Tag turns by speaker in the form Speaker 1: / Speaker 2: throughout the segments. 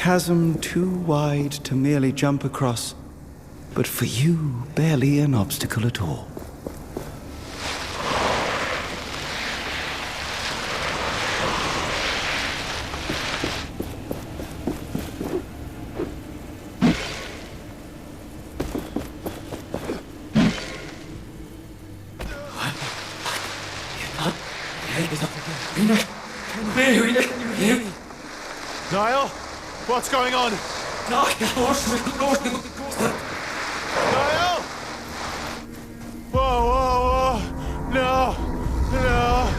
Speaker 1: chasm too wide to merely jump across, but for you, barely an obstacle at all.
Speaker 2: Niall? What's going on? Niall? Whoa, whoa, whoa! No! No!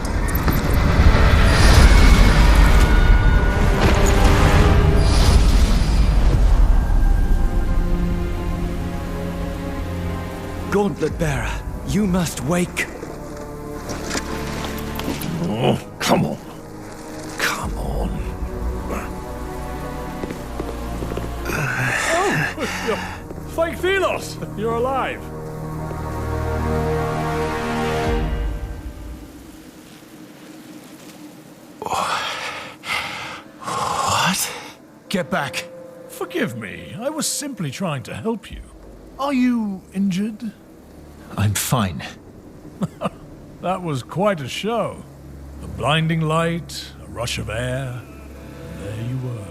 Speaker 1: Gauntlet Bearer, you must wake.
Speaker 3: Oh, come on. Come on.
Speaker 2: Fake Thelos! You're alive!
Speaker 3: What?
Speaker 2: Get back. Forgive me, I was simply trying to help you. Are you injured?
Speaker 3: I'm fine.
Speaker 2: That was quite a show. A blinding light, a rush of air, and there you were.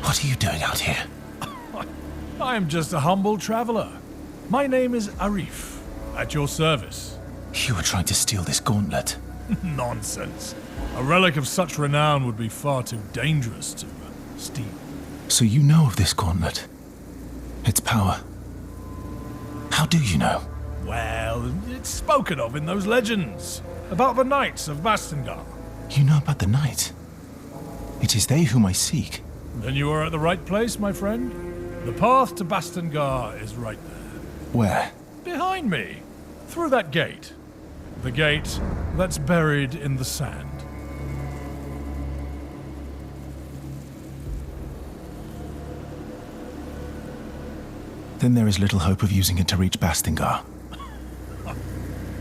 Speaker 3: What are you doing out here?
Speaker 2: I am just a humble traveler. My name is Arif, at your service.
Speaker 3: You were trying to steal this gauntlet.
Speaker 2: Nonsense. A relic of such renown would be far too dangerous to steal.
Speaker 3: So you know of this gauntlet? Its power? How do you know?
Speaker 2: Well, it's spoken of in those legends about the Knights of Bastengar.
Speaker 3: You know about the Knight? It is they whom I seek.
Speaker 2: Then you are at the right place, my friend. The path to Bastengar is right there.
Speaker 3: Where?
Speaker 2: Behind me. Through that gate. The gate that's buried in the sand.
Speaker 3: Then there is little hope of using it to reach Bastengar.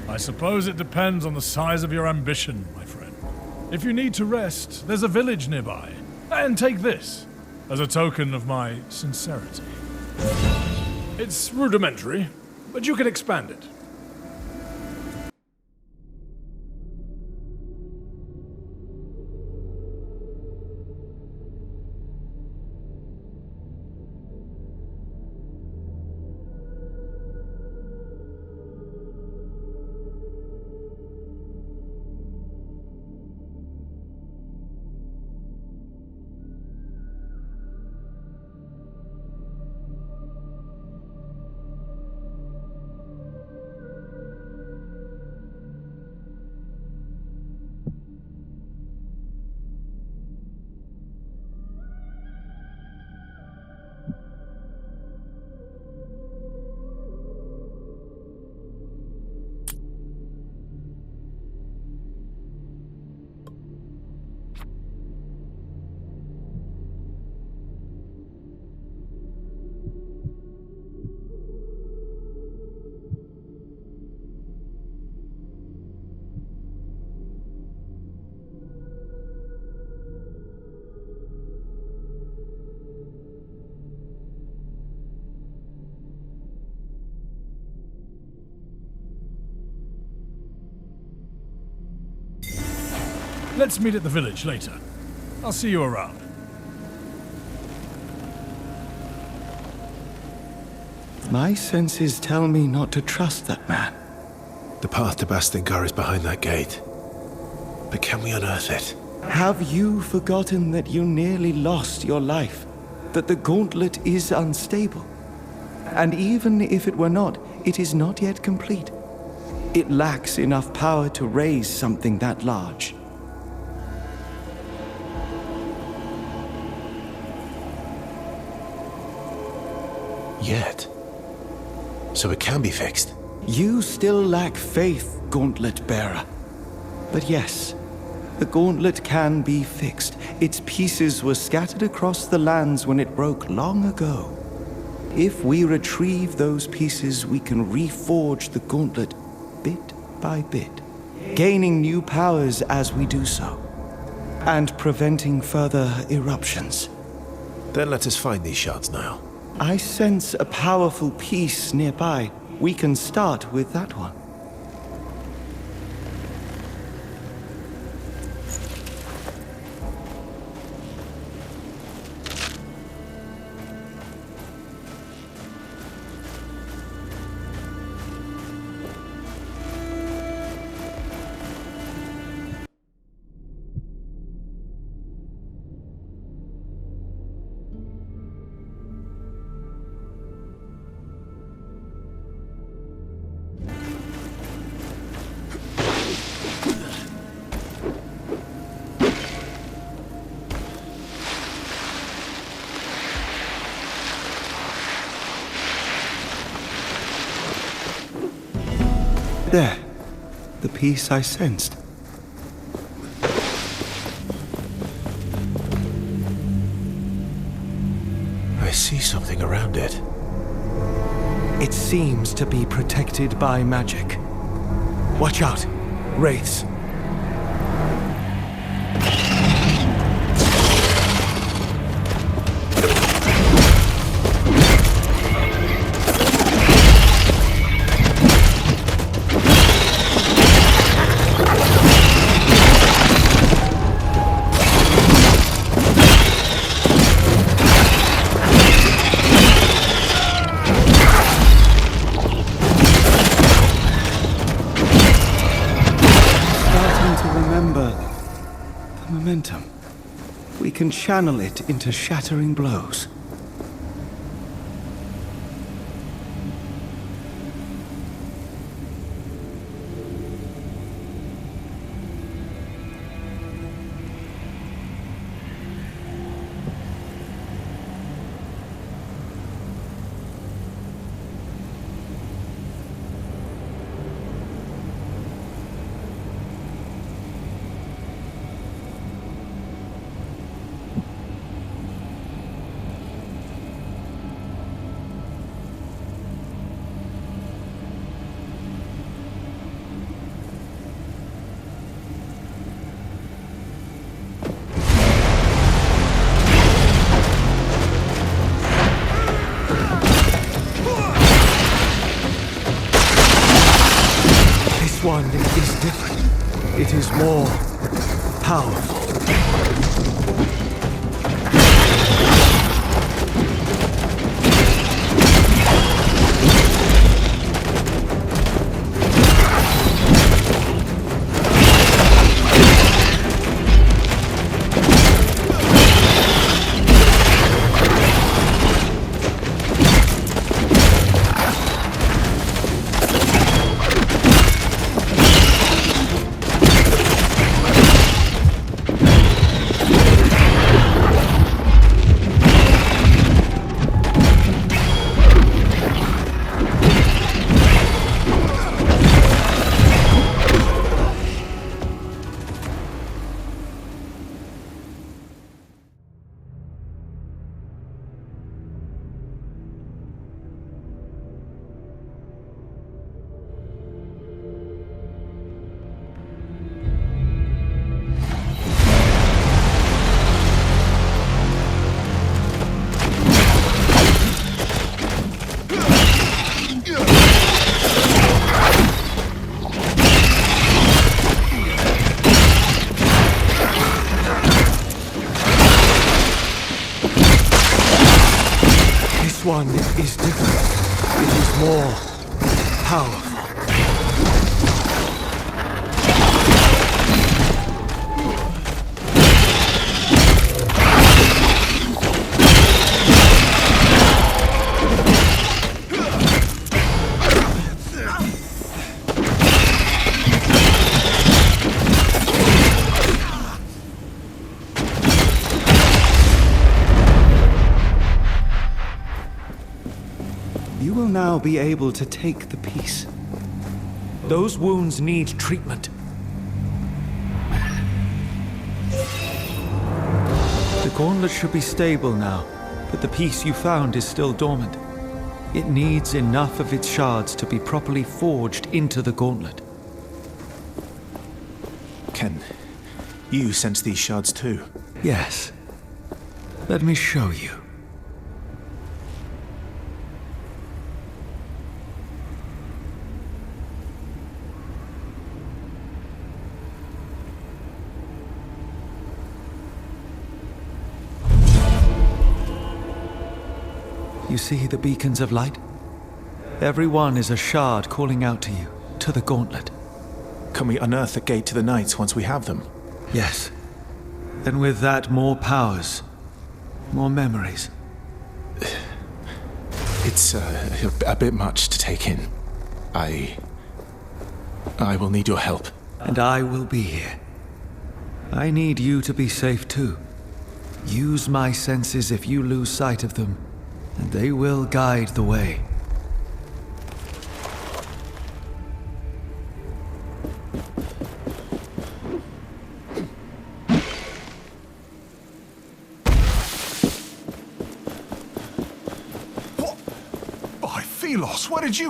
Speaker 2: I suppose it depends on the size of your ambition, my friend. If you need to rest, there's a village nearby. And take this, as a token of my sincerity. It's rudimentary, but you can expand it. Let's meet at the village later. I'll see you around.
Speaker 1: My senses tell me not to trust that man.
Speaker 3: The path to Bastengar is behind that gate. But can we unearth it?
Speaker 1: Have you forgotten that you nearly lost your life? That the gauntlet is unstable? And even if it were not, it is not yet complete. It lacks enough power to raise something that large.
Speaker 3: Yet. So it can be fixed.
Speaker 1: You still lack faith, Gauntlet Bearer. But yes, the gauntlet can be fixed. Its pieces were scattered across the lands when it broke long ago. If we retrieve those pieces, we can reforge the gauntlet bit by bit, gaining new powers as we do so, and preventing further eruptions.
Speaker 4: Then let us find these shards now.
Speaker 1: I sense a powerful piece nearby. We can start with that one. There. The piece I sensed.
Speaker 4: I see something around it.
Speaker 1: It seems to be protected by magic. Watch out! Wraiths. Momentum. We can channel it into shattering blows. One is different. It is more powerful. One is different. It is more powerful. You will now be able to take the piece. Those wounds need treatment. The gauntlet should be stable now, but the piece you found is still dormant. It needs enough of its shards to be properly forged into the gauntlet.
Speaker 4: Can you sense these shards too?
Speaker 1: Yes. Let me show you. You see the beacons of light? Every one is a shard calling out to you, to the gauntlet.
Speaker 3: Can we unearth the gate to the Knights once we have them?
Speaker 1: Yes. And with that, more powers. More memories.
Speaker 3: It's a bit much to take in. I will need your help.
Speaker 1: And I will be here. I need you to be safe too. Use my senses if you lose sight of them, and they will guide the way.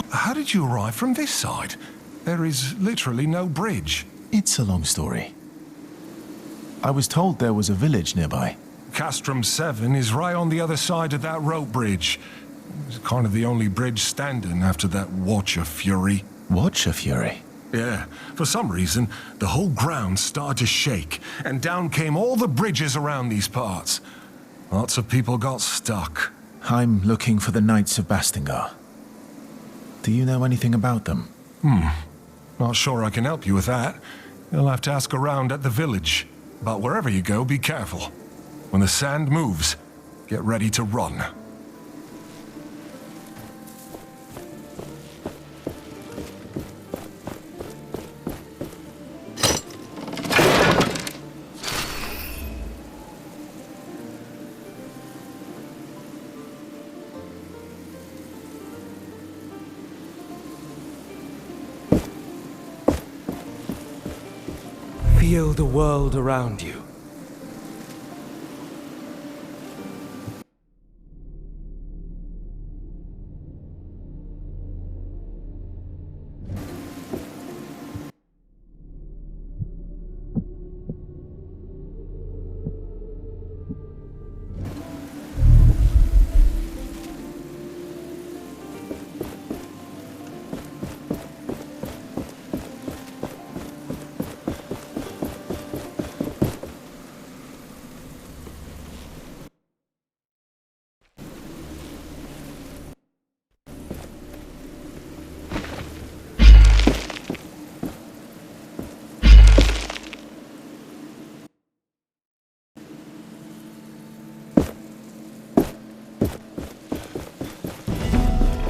Speaker 5: How did you arrive from this side? There is literally no bridge.
Speaker 3: It's a long story. I was told there was a village nearby.
Speaker 5: Castrum 7 is right on the other side of that rope bridge. It's kind of the only bridge standing after that Watch of Fury.
Speaker 3: Watch of Fury?
Speaker 5: Yeah, for some reason, the whole ground started to shake, and down came all the bridges around these parts. Lots of people got stuck.
Speaker 3: I'm looking for the Knights of Bastingar. Do you know anything about them?
Speaker 5: Not sure I can help you with that. You'll have to ask around at the village. But wherever you go, be careful. When the sand moves, get ready to run.
Speaker 1: Feel the world around you.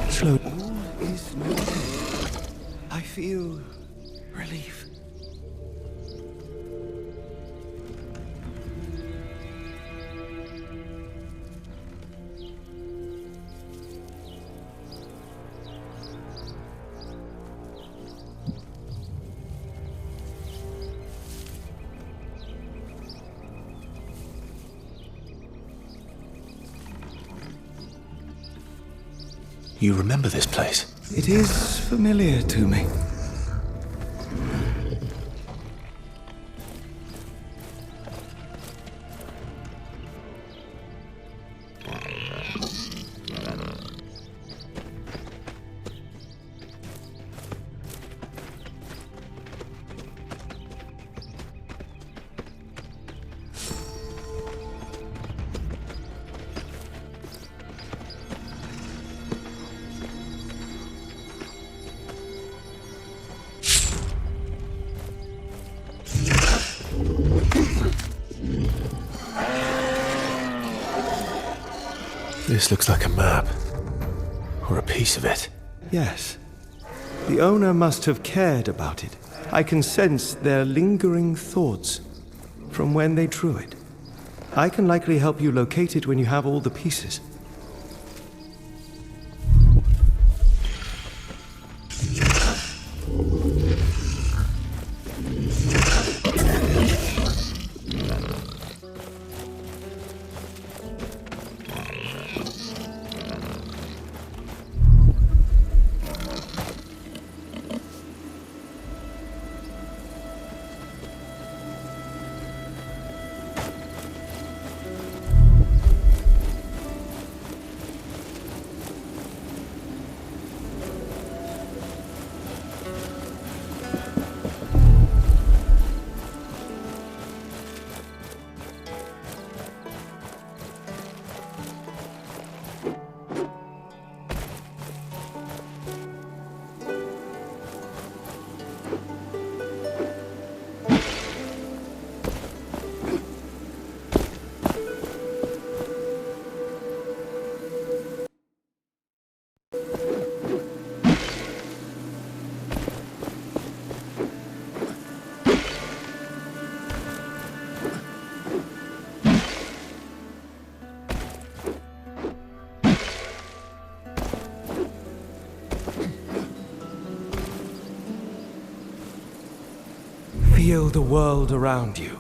Speaker 1: Slow. All is new. I feel relief.
Speaker 4: You remember this place?
Speaker 1: It is familiar to me.
Speaker 4: This looks like a map. Or a piece of it.
Speaker 1: Yes. The owner must have cared about it. I can sense their lingering thoughts from when they drew it. I can likely help you locate it when you have all the pieces. Feel the world around you.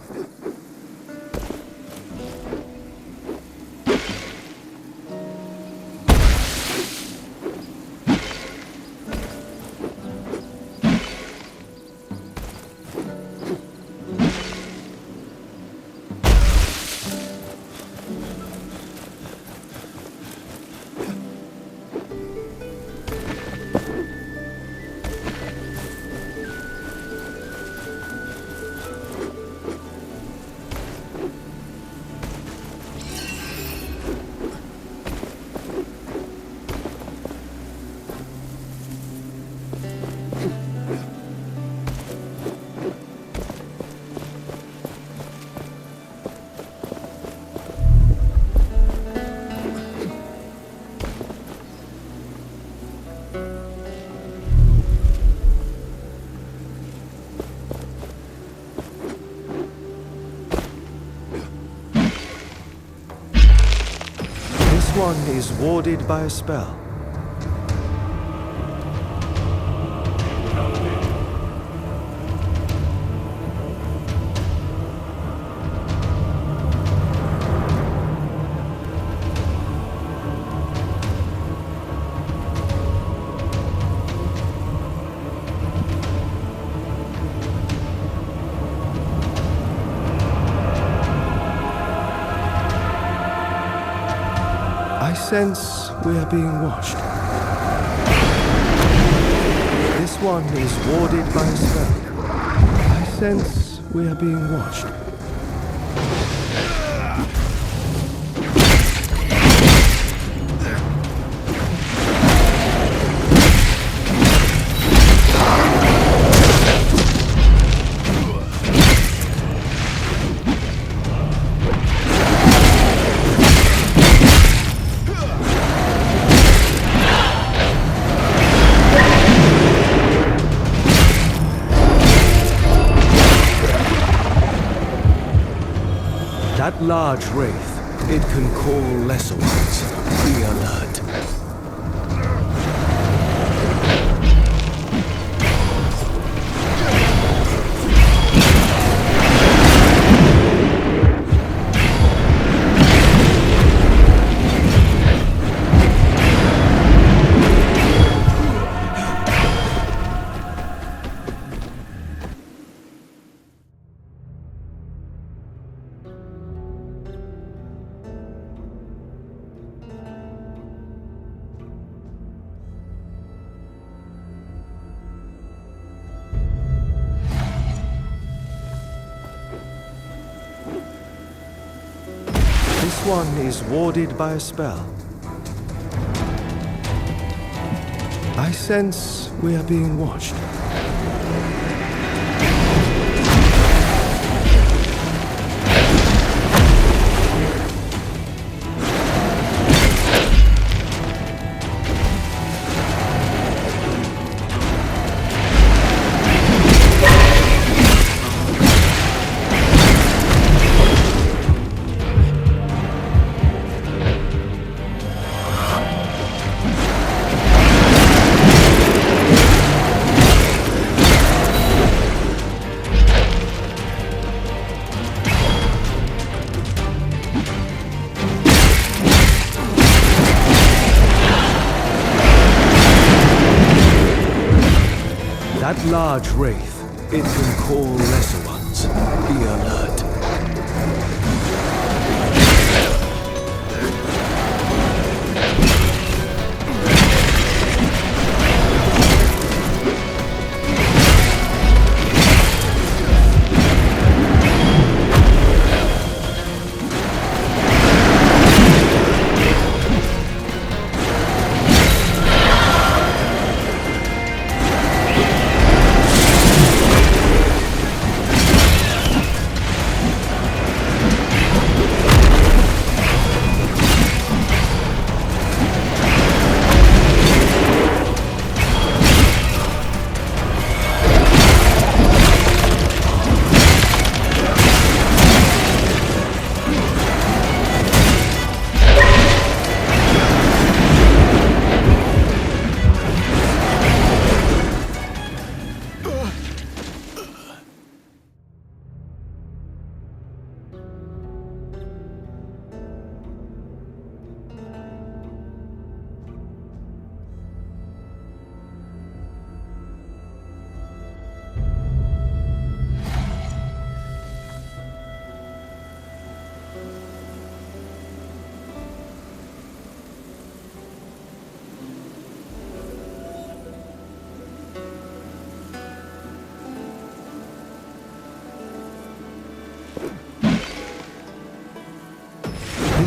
Speaker 1: This one is warded by a spell. I sense we are being watched. This one is warded by a spell. I sense we are being watched. That large wraith, it can call lesser ones. Be alert. This one is warded by a spell. I sense we are being watched. That large wraith, it can call lesser ones. Be alert.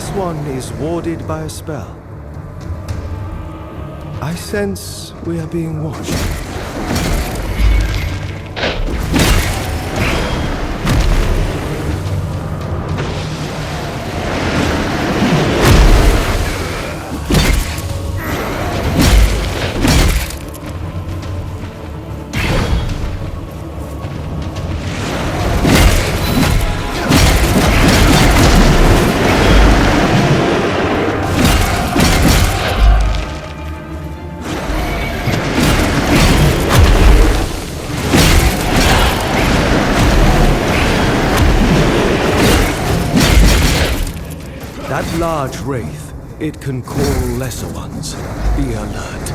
Speaker 1: This one is warded by a spell. I sense we are being watched. That large wraith, it can call lesser ones. Be alert.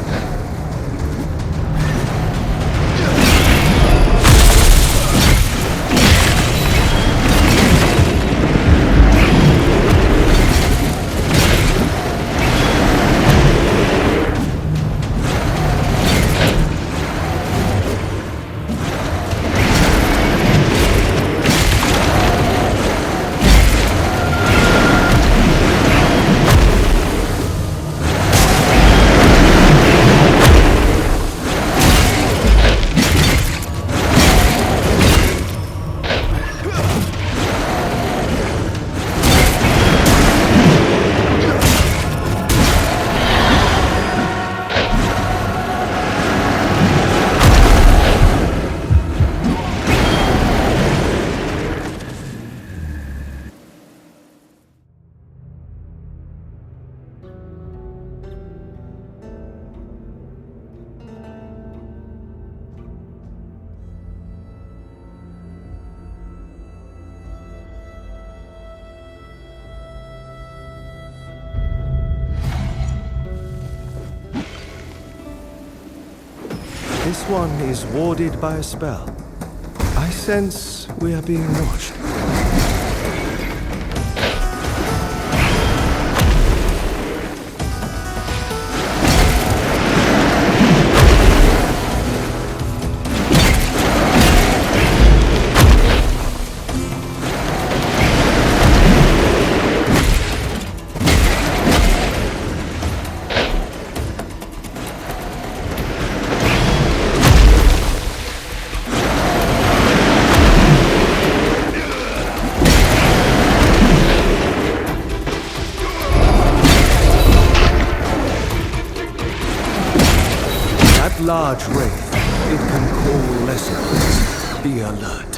Speaker 1: This one is warded by a spell. I sense we are being watched. Large wraith, it can call lesser ones. Be alert.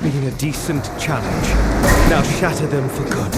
Speaker 1: Been a decent challenge. Now shatter them for good.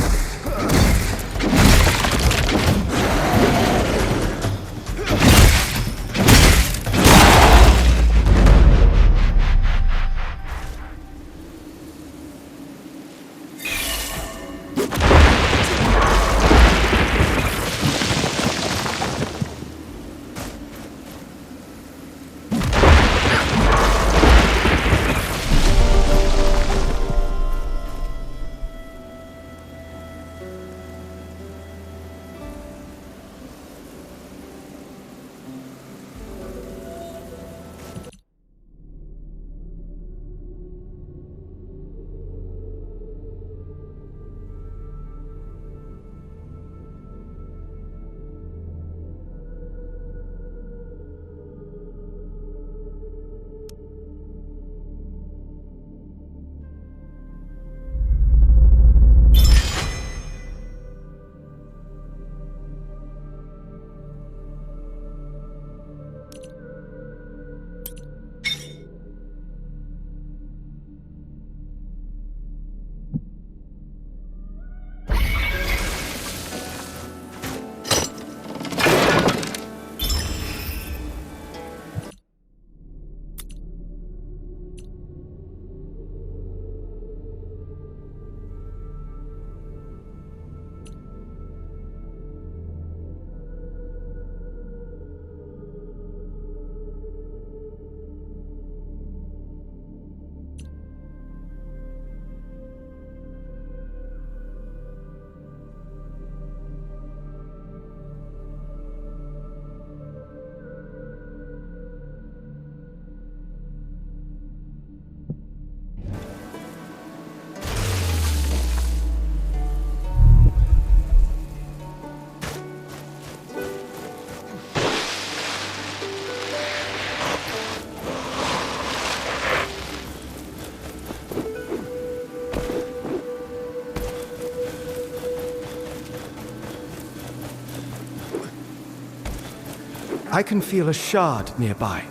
Speaker 1: I can feel a shard nearby.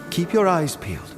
Speaker 1: Keep your eyes peeled.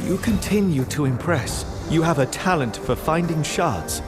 Speaker 1: You continue to impress. You have a talent for finding shards.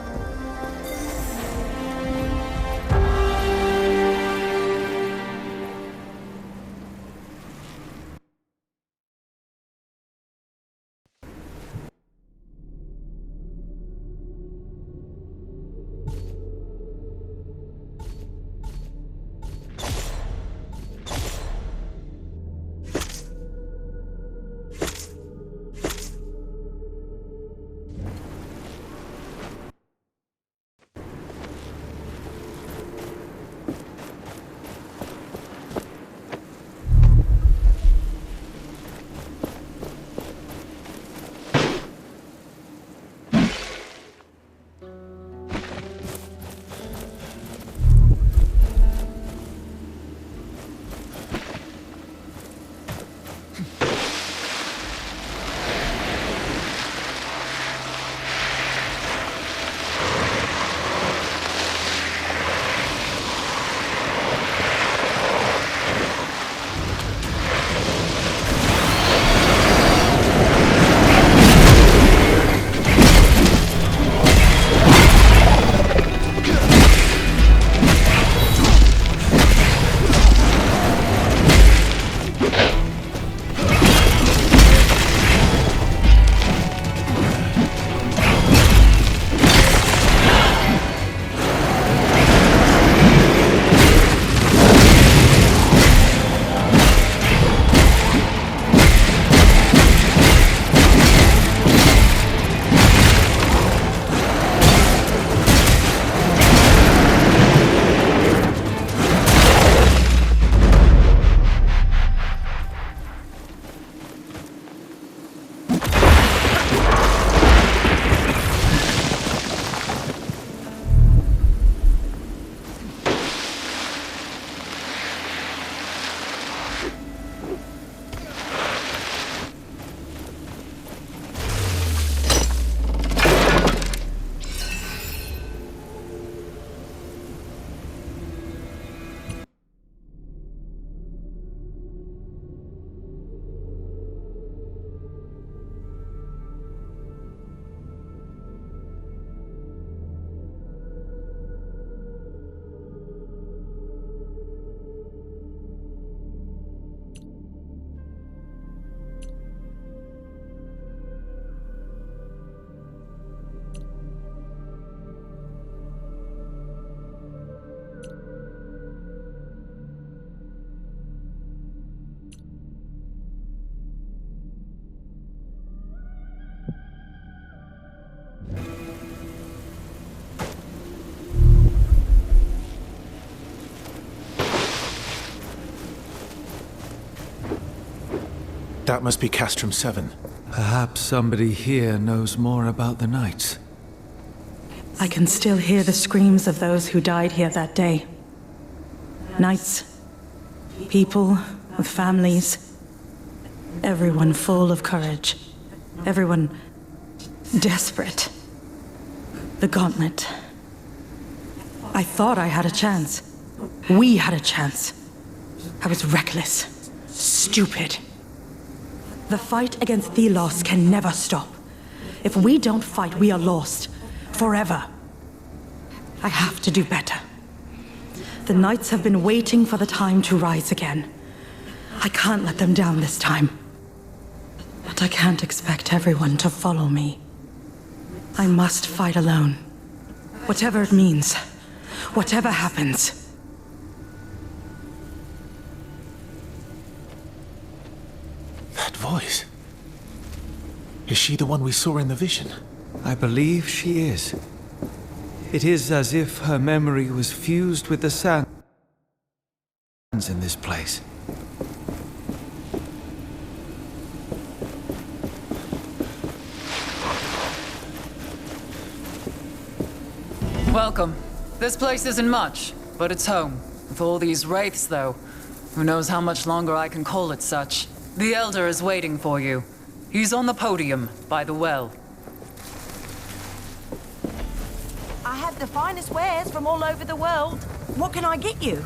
Speaker 3: That must be Castrum 7.
Speaker 1: Perhaps somebody here knows more about the Knights.
Speaker 6: I can still hear the screams of those who died here that day. Knights, people with families, everyone full of courage, everyone desperate. The gauntlet. I thought I had a chance. We had a chance. I was reckless, stupid. The fight against Thelos can never stop. If we don't fight, we are lost. Forever. I have to do better. The Knights have been waiting for the time to rise again. I can't let them down this time. But I can't expect everyone to follow me. I must fight alone. Whatever it means. Whatever happens.
Speaker 3: That voice. Is she the one we saw in the vision?
Speaker 1: I believe she is. It is as if her memory was fused with the sands in this place.
Speaker 7: Welcome. This place isn't much, but it's home. With all these wraiths, though, who knows how much longer I can call it such. The Elder is waiting for you. He's on the podium, by the well.
Speaker 8: I have the finest wares from all over the world. What can I get you?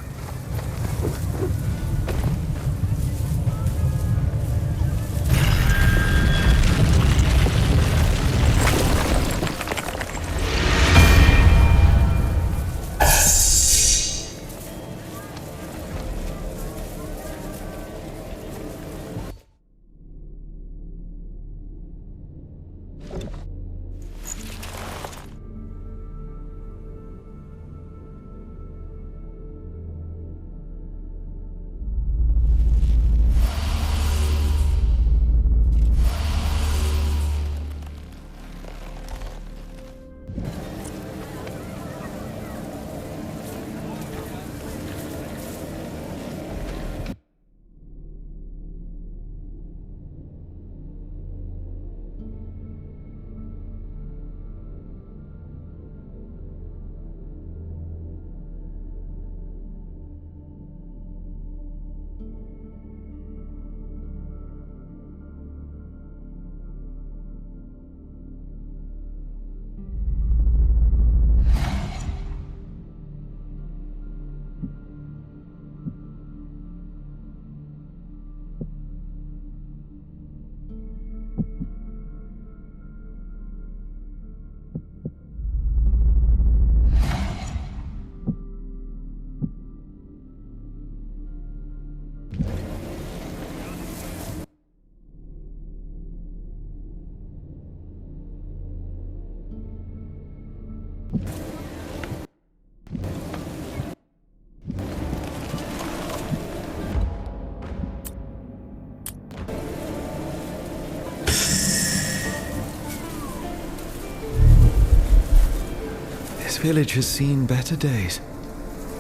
Speaker 1: This village has seen better days.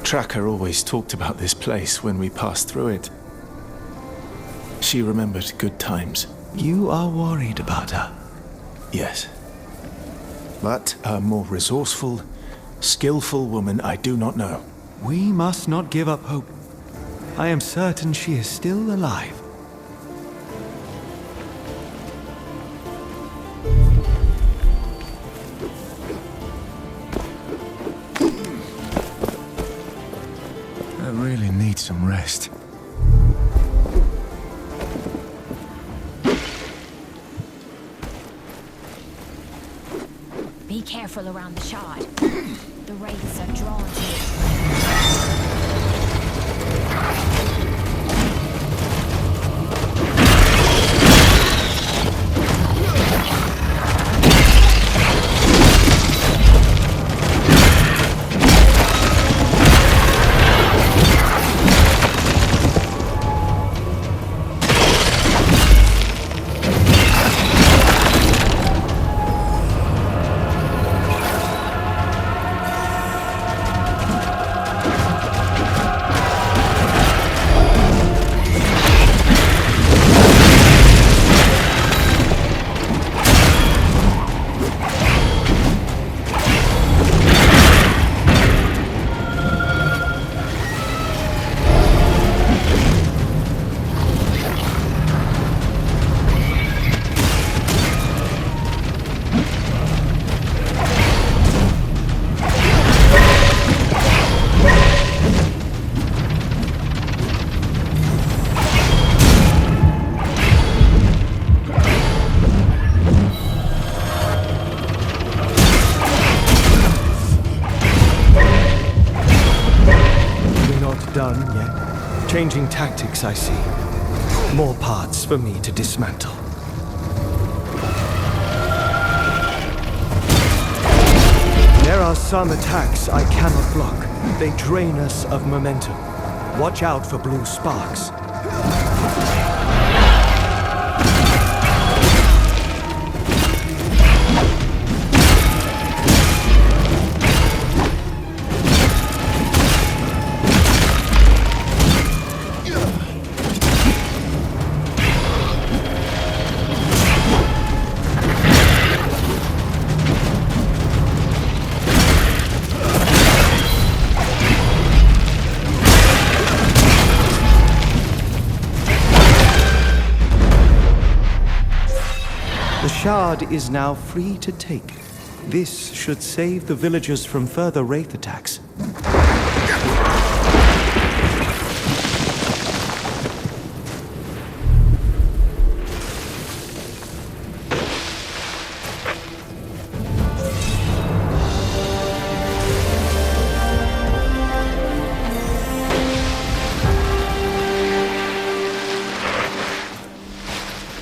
Speaker 3: Tracker always talked about this place when we passed through it. She remembered good times.
Speaker 1: You are worried about her.
Speaker 3: Yes. But a more resourceful, skillful woman I do not know.
Speaker 1: We must not give up hope. I am certain she is still alive.
Speaker 5: I really need some rest.
Speaker 9: Be careful around the shard. The wraiths are drawn to it.
Speaker 1: Done yet. Changing tactics, I see. More parts for me to dismantle. are some attacks I cannot block. They drain us of momentum. Watch out for blue sparks. The shard is now free to take. This should save the villagers from further wraith attacks.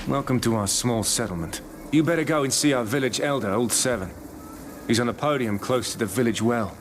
Speaker 10: Welcome to our small settlement. You better go and see our village elder, Old Seven. He's on the podium close to the village well.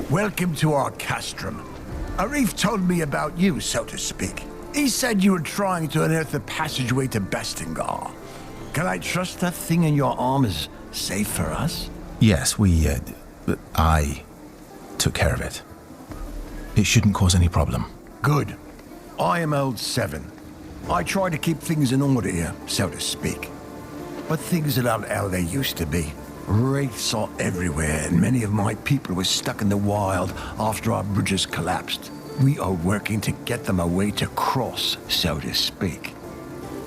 Speaker 11: Welcome to our castrum. Arif told me about you, so to speak. He said you were trying to unearth the passageway to Bastingar. Can I trust that thing in your arm is safe for us?
Speaker 4: Yes, I took care of it. It shouldn't cause any problem.
Speaker 11: Good. I am Old Seven. I try to keep things in order here, so to speak. But things are not how they used to be. Wraiths are everywhere, and many of my people were stuck in the wild after our bridges collapsed. We are working to get them a way to cross, so to speak.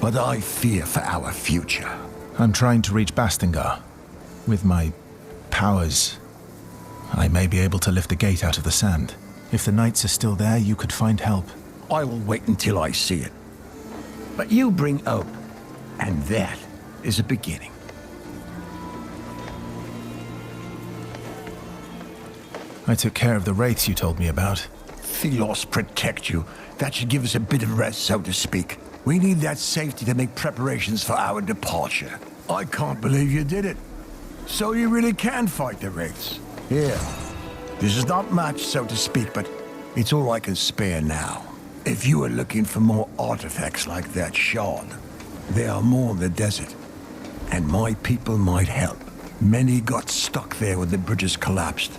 Speaker 11: But I fear for our future.
Speaker 4: I'm trying to reach Bastingar. With my powers, I may be able to lift a gate out of the sand. If the knights are still there, you could find help.
Speaker 11: I will wait until I see it. But you bring hope, and that is a beginning.
Speaker 4: I took care of the wraiths you told me about.
Speaker 11: Thelos protect you. That should give us a bit of rest, so to speak. We need that safety to make preparations for our departure. I can't believe you did it. So you really can fight the wraiths. Here. This is not much, so to speak, but it's all I can spare now. If you are looking for more artifacts like that shard, there are more in the desert. And my people might help. Many got stuck there when the bridges collapsed.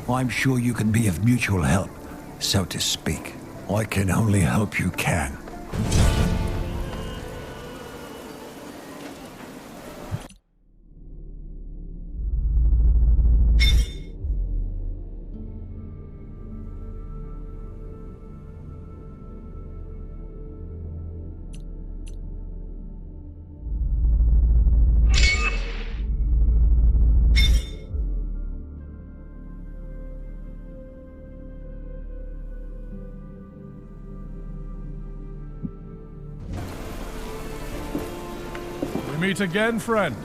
Speaker 11: I'm sure you can be of mutual help, so to speak. I can only hope you can.
Speaker 2: Meet again, friend.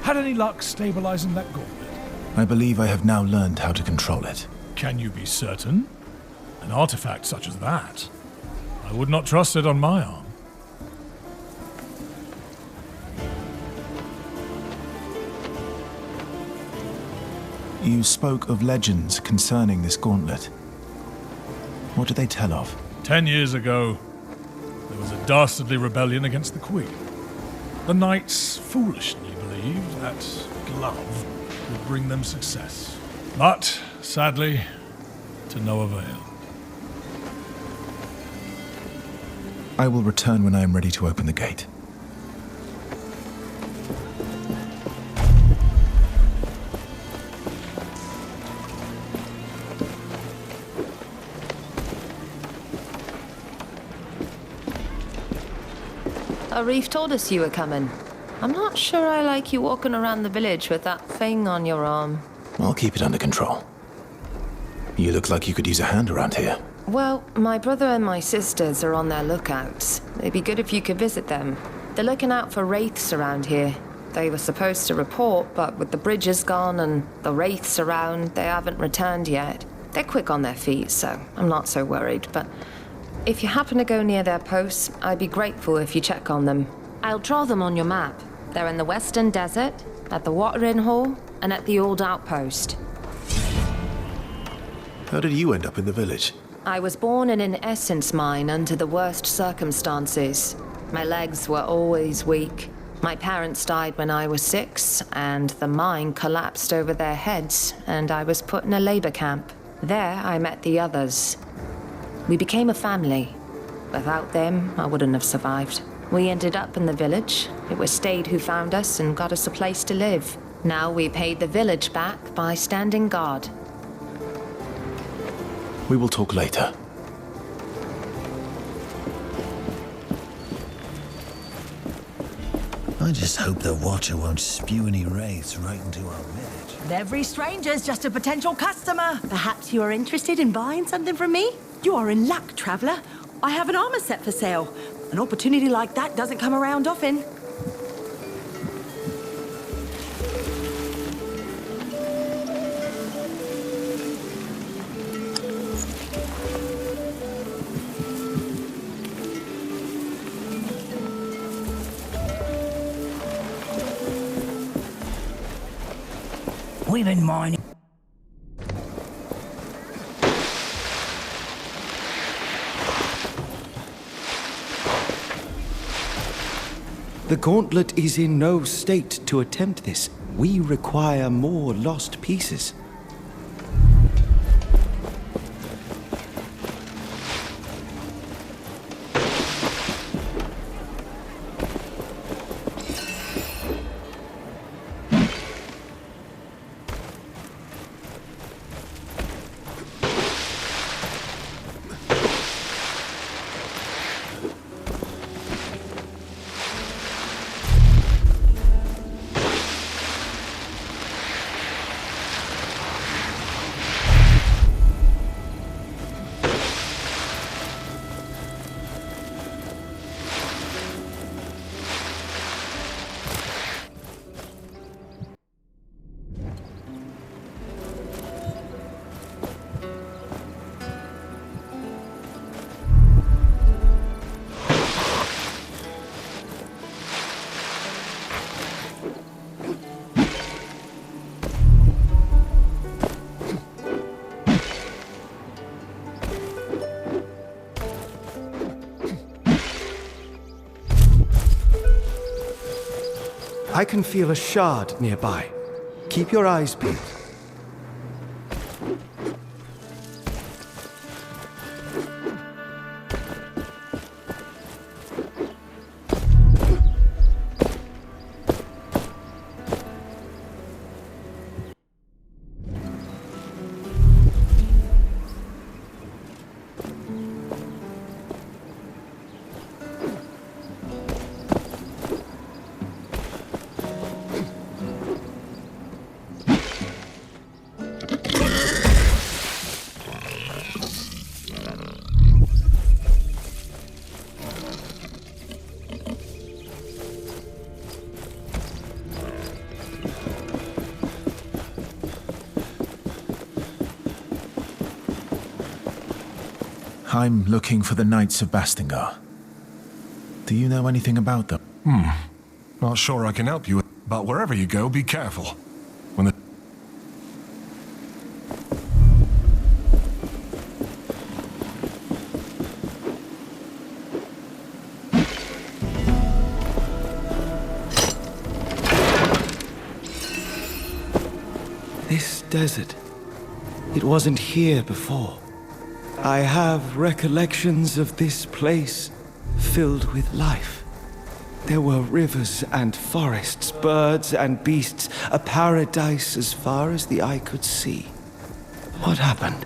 Speaker 2: Had any luck stabilizing that gauntlet?
Speaker 4: I believe I have now learned how to control it.
Speaker 2: Can you be certain? An artifact such as that, I would not trust it on my arm.
Speaker 4: You spoke of legends concerning this gauntlet. What do they tell of?
Speaker 2: 10 years ago, there was a dastardly rebellion against the Queen. The knights foolishly believed that glove would bring them success. But, sadly, to no avail.
Speaker 4: I will return when I am ready to open the gate.
Speaker 12: Arif told us you were coming. I'm not sure I like you walking around the village with that thing on your arm.
Speaker 4: I'll keep it under control. You look like you could use a hand around here.
Speaker 12: Well, my brother and my sisters are on their lookouts. It'd be good if you could visit them. They're looking out for wraiths around here. They were supposed to report, but with the bridges gone and the wraiths around, they haven't returned yet. They're quick on their feet, so I'm not so worried, but if you happen to go near their posts, I'd be grateful if you check on them. I'll draw them on your map. They're in the Western Desert, at the watering hole, and at the old outpost.
Speaker 4: How did you end up in the village?
Speaker 12: I was born in an essence mine under the worst circumstances. My legs were always weak. My parents died when I was 6, and the mine collapsed over their heads, and I was put in a labor camp. There, I met the others. We became a family. Without them, I wouldn't have survived. We ended up in the village. It was Stade who found us and got us a place to live. Now we paid the village back by standing guard.
Speaker 4: We will talk later.
Speaker 13: I just hope the Watcher won't spew any wraiths right into our village.
Speaker 8: Every stranger's just a potential customer. Perhaps you are interested in buying something from me? You are in luck, traveler. I have an armor set for sale. An opportunity like that doesn't come around often.
Speaker 13: We've been mining.
Speaker 1: The gauntlet is in no state to attempt this. We require more lost pieces. I can feel a shard nearby. Keep your eyes peeled.
Speaker 4: I'm looking for the Knights of Bastingar. Do you know anything about them?
Speaker 5: Not sure I can help you, but wherever you go, be careful. When the...
Speaker 1: This desert, it wasn't here before. I have recollections of this place filled with life. There were rivers and forests, birds and beasts, a paradise as far as the eye could see. What happened?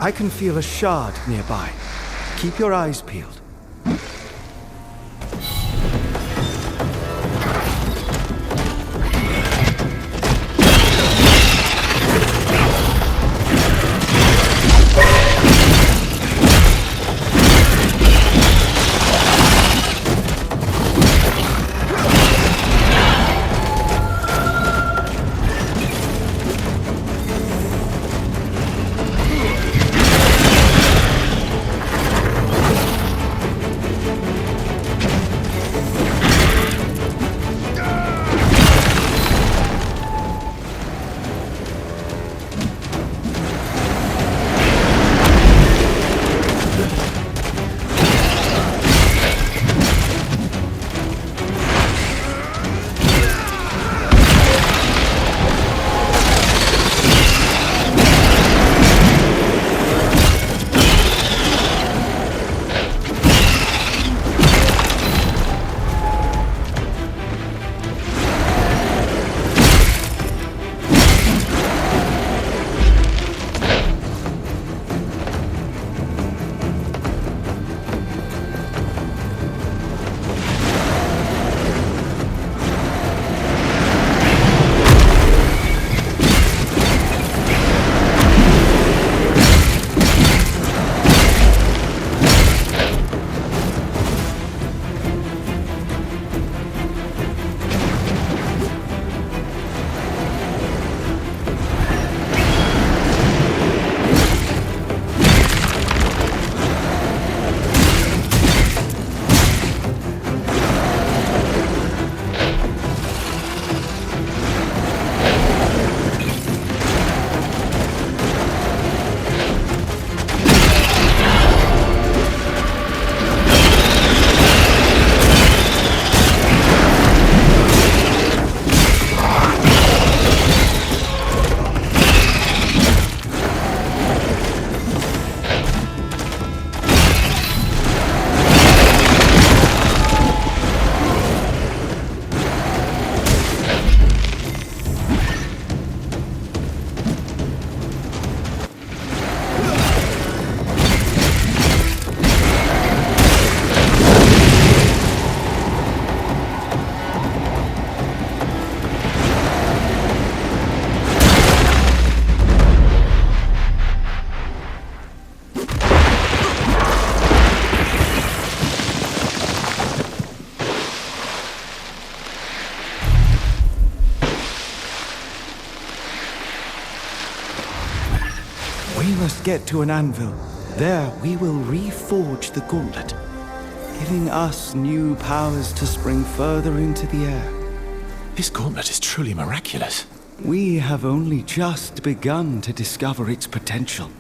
Speaker 1: I can feel a shard nearby. Keep your eyes peeled. We must get to an anvil. There we will reforge the gauntlet, giving us new powers to spring further into the air.
Speaker 4: This gauntlet is truly miraculous.
Speaker 1: We have only just begun to discover its potential.